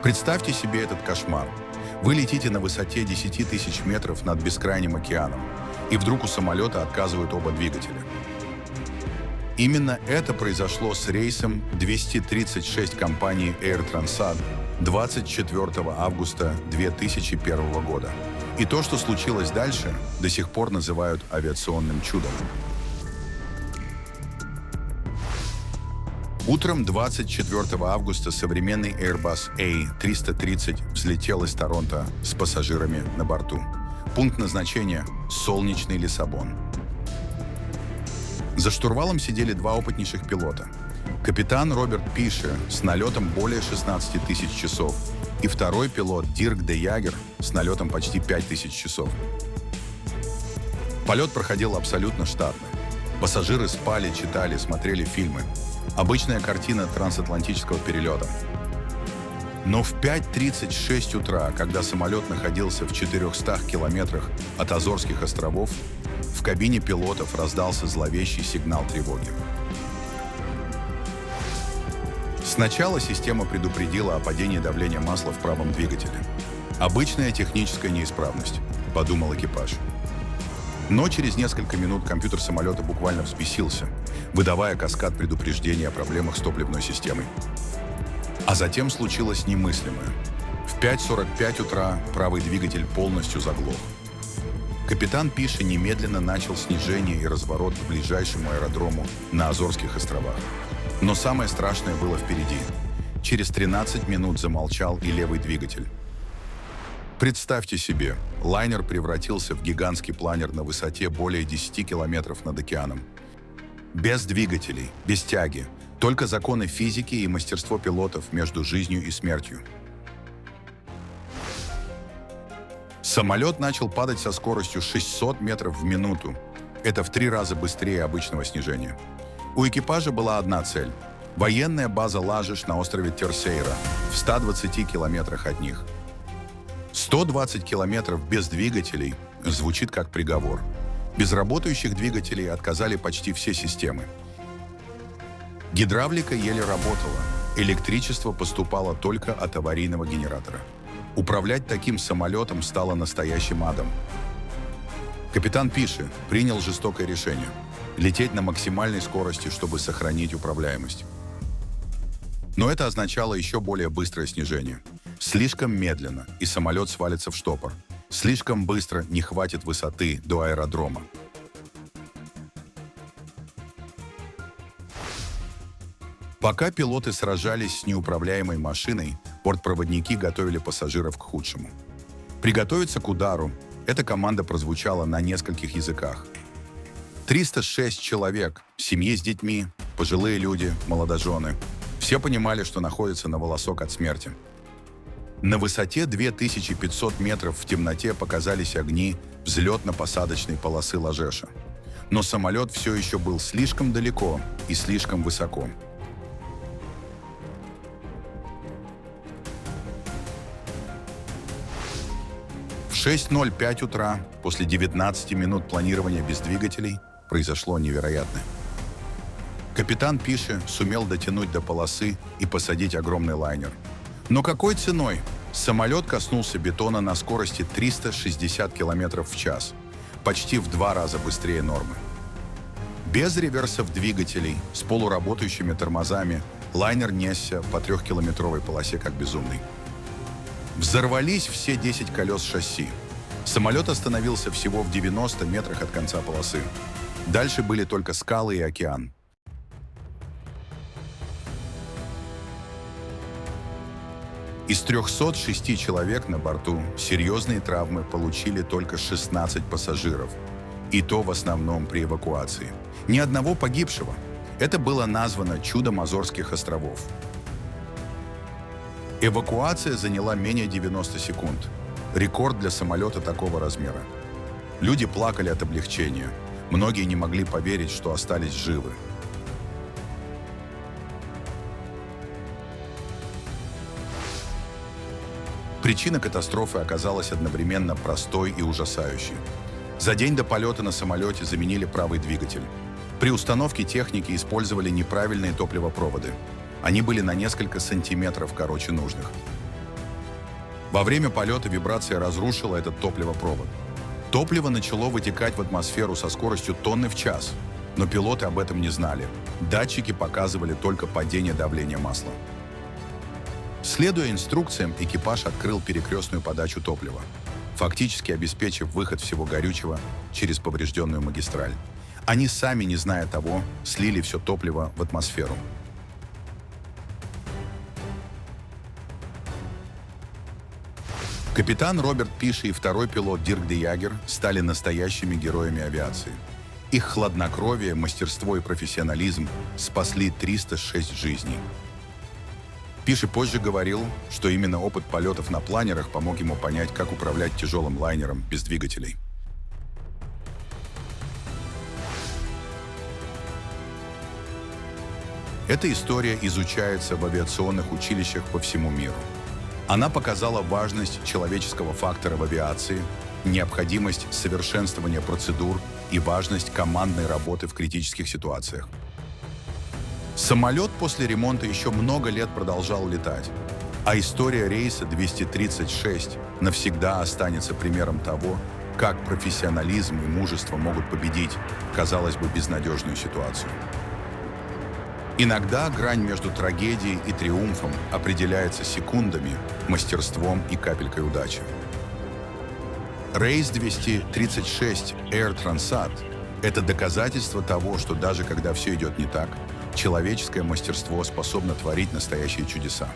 Представьте себе этот кошмар. Вы летите на высоте 10 тысяч метров над бескрайним океаном, и вдруг у самолета отказывают оба двигателя. Именно это произошло с рейсом 236 компании Air Transat 24 августа 2001 года. И то, что случилось дальше, до сих пор называют авиационным чудом. Утром 24 августа современный Airbus A330 взлетел из Торонто с пассажирами на борту. Пункт назначения – солнечный Лиссабон. За штурвалом сидели два опытнейших пилота. Капитан Роберт Пише с налетом более 16 тысяч часов и второй пилот Дирк де Ягер с налетом почти 5 тысяч часов. Полет проходил абсолютно штатно. Пассажиры спали, читали, смотрели фильмы. Обычная картина трансатлантического перелета. Но в 5:36 утра, когда самолет находился в 400 километрах от Азорских островов, в кабине пилотов раздался зловещий сигнал тревоги. Сначала система предупредила о падении давления масла в правом двигателе. Обычная техническая неисправность, подумал экипаж. Но через несколько минут компьютер самолета буквально взбесился, выдавая каскад предупреждений о проблемах с топливной системой. А затем случилось немыслимое. В 5:45 утра правый двигатель полностью заглох. Капитан Пише немедленно начал снижение и разворот к ближайшему аэродрому на Азорских островах. Но самое страшное было впереди. Через 13 минут замолчал и левый двигатель. Представьте себе, лайнер превратился в гигантский планер на высоте более 10 километров над океаном. Без двигателей, без тяги, только законы физики и мастерство пилотов между жизнью и смертью. Самолет начал падать со скоростью 600 метров в минуту. Это в 3 раза быстрее обычного снижения. У экипажа была одна цель – военная база Лажеш на острове Терсейра, в 120 километрах от них. 120 километров без двигателей звучит как приговор. Без работающих двигателей отказали почти все системы. Гидравлика еле работала, электричество поступало только от аварийного генератора. Управлять таким самолетом стало настоящим адом. Капитан Пише принял жестокое решение – лететь на максимальной скорости, чтобы сохранить управляемость. Но это означало еще более быстрое снижение. Слишком медленно, и самолет свалится в штопор. Слишком быстро не хватит высоты до аэродрома. Пока пилоты сражались с неуправляемой машиной, бортпроводники готовили пассажиров к худшему. Приготовиться к удару – эта команда прозвучала на нескольких языках. 306 человек, семьи с детьми, пожилые люди, молодожены – все понимали, что находятся на волосок от смерти. На высоте 2500 метров в темноте показались огни взлетно-посадочной полосы Ложеша. Но самолет все еще был слишком далеко и слишком высоко. В 6:05 утра, после 19 минут планирования без двигателей, произошло невероятное. Капитан Пише сумел дотянуть до полосы и посадить огромный лайнер. Но какой ценой? Самолет коснулся бетона на скорости 360 км в час, почти в 2 раза быстрее нормы. Без реверсов двигателей, с полуработающими тормозами, лайнер несся по 3-километровой полосе как безумный. Взорвались все 10 колес шасси. Самолет остановился всего в 90 метрах от конца полосы. Дальше были только скалы и океан. Из 306 человек на борту серьезные травмы получили только 16 пассажиров. И то в основном при эвакуации. Ни одного погибшего. Это было названо чудом Азорских островов. Эвакуация заняла менее 90 секунд. Рекорд для самолета такого размера. Люди плакали от облегчения. Многие не могли поверить, что остались живы. Причина катастрофы оказалась одновременно простой и ужасающей. За день до полета на самолете заменили правый двигатель. При установке техники использовали неправильные топливопроводы. Они были на несколько сантиметров короче нужных. Во время полета вибрация разрушила этот топливопровод. Топливо начало вытекать в атмосферу со скоростью тонны в час, но пилоты об этом не знали. Датчики показывали только падение давления масла. Следуя инструкциям, экипаж открыл перекрестную подачу топлива, фактически обеспечив выход всего горючего через поврежденную магистраль. Они сами, не зная того, слили все топливо в атмосферу. Капитан Роберт Пиши и второй пилот Дирк де Ягер стали настоящими героями авиации. Их хладнокровие, мастерство и профессионализм спасли 306 жизней. Пиши позже говорил, что именно опыт полетов на планерах помог ему понять, как управлять тяжелым лайнером без двигателей. Эта история изучается в авиационных училищах по всему миру. Она показала важность человеческого фактора в авиации, необходимость совершенствования процедур и важность командной работы в критических ситуациях. Самолет после ремонта еще много лет продолжал летать, а история рейса 236 навсегда останется примером того, как профессионализм и мужество могут победить, казалось бы, безнадежную ситуацию. Иногда грань между трагедией и триумфом определяется секундами, мастерством и капелькой удачи. Рейс 236 Air Transat – это доказательство того, что даже когда все идет не так, человеческое мастерство способно творить настоящие чудеса.